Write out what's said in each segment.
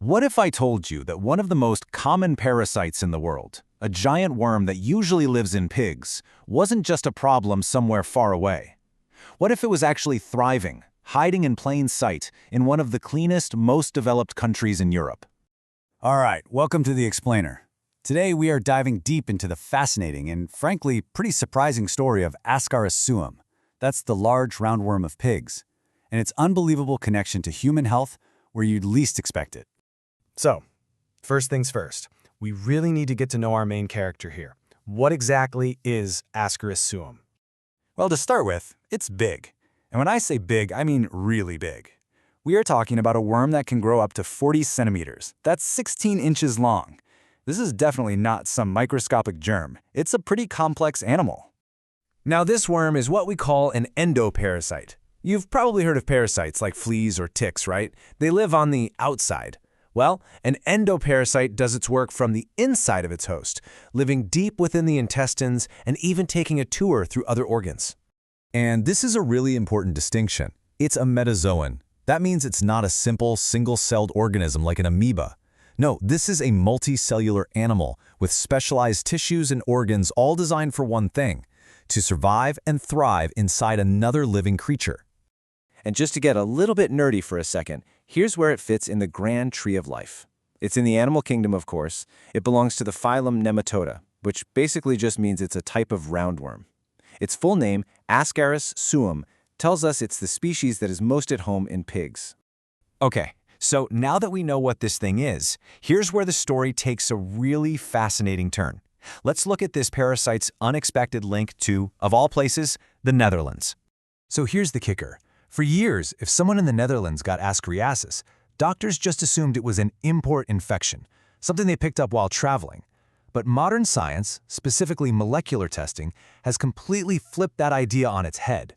What if I told you that one of the most common parasites in the world, a giant worm that usually lives in pigs, wasn't just a problem somewhere far away? What if it was actually thriving, hiding in plain sight, in one of the cleanest, most developed countries in Europe? All right, welcome to The Explainer. Today we are diving deep into the fascinating and, frankly, pretty surprising story of Ascaris suum. That's the large roundworm of pigs, and its unbelievable connection to human health where you'd least expect it. So, first things first, we really need to get to know our main character here. What exactly is Ascaris suum? Well, to start with, it's big. And when I say big, I mean really big. We are talking about a worm that can grow up to 40 centimeters. That's 16 inches long. This is definitely not some microscopic germ. It's a pretty complex animal. Now, this worm is what we call an endoparasite. You've probably heard of parasites like fleas or ticks, right? They live on the outside. Well, an endoparasite does its work from the inside of its host, living deep within the intestines and even taking a tour through other organs. And this is a really important distinction. It's a metazoan. That means it's not a simple, single-celled organism like an amoeba. No, this is a multicellular animal with specialized tissues and organs all designed for one thing: to survive and thrive inside another living creature. And just to get a little bit nerdy for a second, here's where it fits in the grand tree of life. It's in the animal kingdom, of course. It belongs to the phylum Nematoda, which basically just means it's a type of roundworm. Its full name, Ascaris suum, tells us it's the species that is most at home in pigs. Okay, so now that we know what this thing is, here's where the story takes a really fascinating turn. Let's look at this parasite's unexpected link to, of all places, the Netherlands. So here's the kicker. For years, if someone in the Netherlands got ascariasis, doctors just assumed it was an import infection, something they picked up while traveling. But modern science, specifically molecular testing, has completely flipped that idea on its head.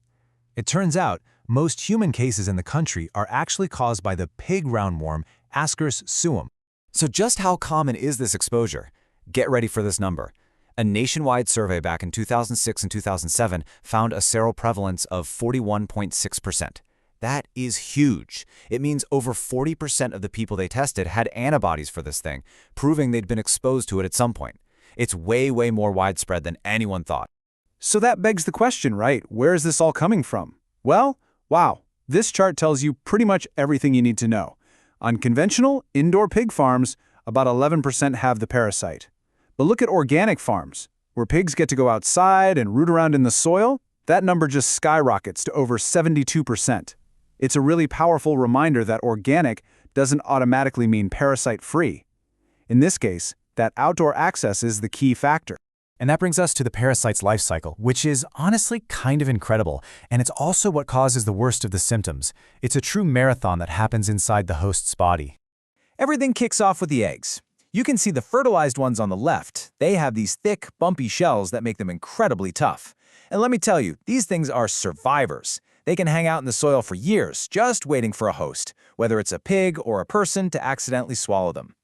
It turns out, most human cases in the country are actually caused by the pig roundworm Ascaris suum. So just how common is this exposure? Get ready for this number. A nationwide survey back in 2006 and 2007 found a seroprevalence of 41.6%. That is huge. It means over 40% of the people they tested had antibodies for this thing, proving they'd been exposed to it at some point. It's way, way more widespread than anyone thought. So that begs the question, right? Where is this all coming from? Well, wow, this chart tells you pretty much everything you need to know. On conventional, indoor pig farms, about 11% have the parasite. But look at organic farms, where pigs get to go outside and root around in the soil. That number just skyrockets to over 72%. It's a really powerful reminder that organic doesn't automatically mean parasite-free. In this case, that outdoor access is the key factor. And that brings us to the parasite's life cycle, which is honestly kind of incredible, and it's also what causes the worst of the symptoms. It's a true marathon that happens inside the host's body. Everything kicks off with the eggs. You can see the fertilized ones on the left. They have these thick, bumpy shells that make them incredibly tough. And let me tell you, these things are survivors. They can hang out in the soil for years, just waiting for a host, whether it's a pig or a person to accidentally swallow them.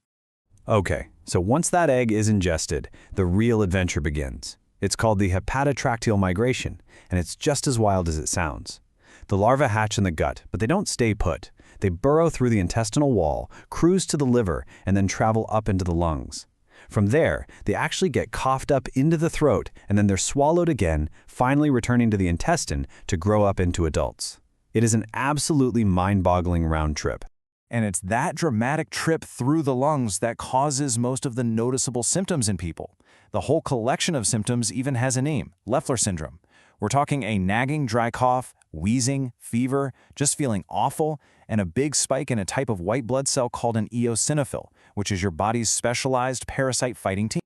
Okay, so once that egg is ingested, the real adventure begins. It's called the hepatotracteal migration, and it's just as wild as it sounds. The larvae hatch in the gut, but they don't stay put. They burrow through the intestinal wall, cruise to the liver, and then travel up into the lungs. From there, they actually get coughed up into the throat, and then they're swallowed again, finally returning to the intestine to grow up into adults. It is an absolutely mind-boggling round trip. And it's that dramatic trip through the lungs that causes most of the noticeable symptoms in people. The whole collection of symptoms even has a name, Leffler syndrome. We're talking a nagging dry cough, wheezing, fever, just feeling awful, and a big spike in a type of white blood cell called an eosinophil, which is your body's specialized parasite-fighting team.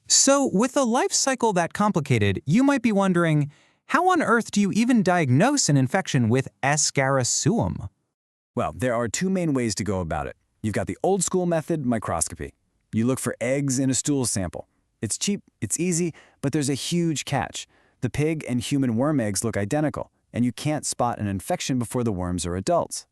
So, with a life cycle that complicated, you might be wondering, how on earth do you even diagnose an infection with Ascaris suum? Well, there are two main ways to go about it. You've got the old-school method, microscopy. You look for eggs in a stool sample. It's cheap, it's easy, but there's a huge catch. The pig and human worm eggs look identical, and you can't spot an infection before the worms are adults.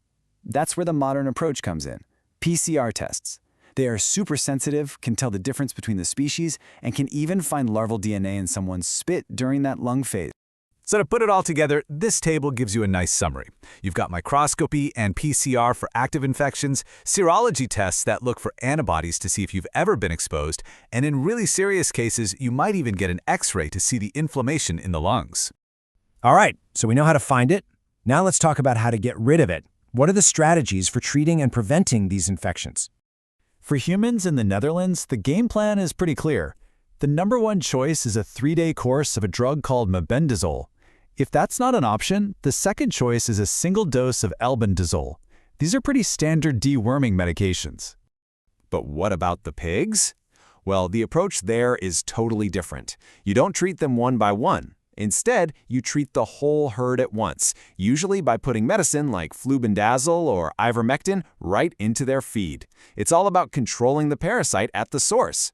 That's where the modern approach comes in. PCR tests. They are super sensitive, can tell the difference between the species, and can even find larval DNA in someone's spit during that lung phase. So to put it all together, this table gives you a nice summary. You've got microscopy and PCR for active infections, serology tests that look for antibodies to see if you've ever been exposed, and in really serious cases, you might even get an X-ray to see the inflammation in the lungs. All right, so we know how to find it. Now let's talk about how to get rid of it. What are the strategies for treating and preventing these infections? For humans in the Netherlands, the game plan is pretty clear. The #1 choice is a 3-day course of a drug called mebendazole. If that's not an option, the second choice is a single dose of albendazole. These are pretty standard deworming medications. But what about the pigs? Well, the approach there is totally different. You don't treat them one by one. Instead, you treat the whole herd at once, usually by putting medicine like flubendazole or ivermectin right into their feed. It's all about controlling the parasite at the source.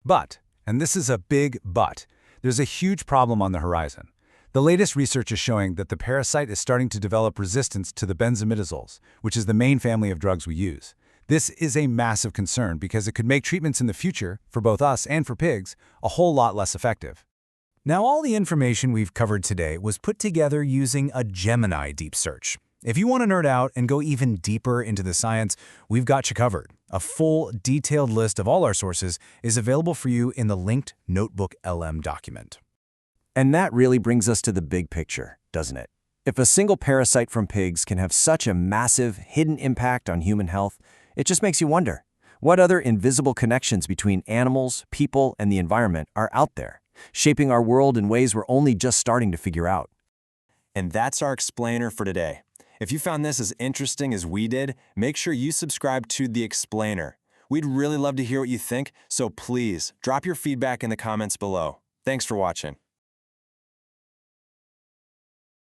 But, and this is a big but, there's a huge problem on the horizon. The latest research is showing that the parasite is starting to develop resistance to the benzimidazoles, which is the main family of drugs we use. This is a massive concern because it could make treatments in the future, for both us and for pigs, a whole lot less effective. Now, all the information we've covered today was put together using a Gemini deep search. If you want to nerd out and go even deeper into the science, we've got you covered. A full, detailed list of all our sources is available for you in the linked Notebook LM document. And that really brings us to the big picture, doesn't it? If a single parasite from pigs can have such a massive, hidden impact on human health, it just makes you wonder, what other invisible connections between animals, people, and the environment are out there, shaping our world in ways we're only just starting to figure out? And that's our explainer for today. If you found this as interesting as we did, make sure you subscribe to The Explainer. We'd really love to hear what you think, so please drop your feedback in the comments below. Thanks for watching.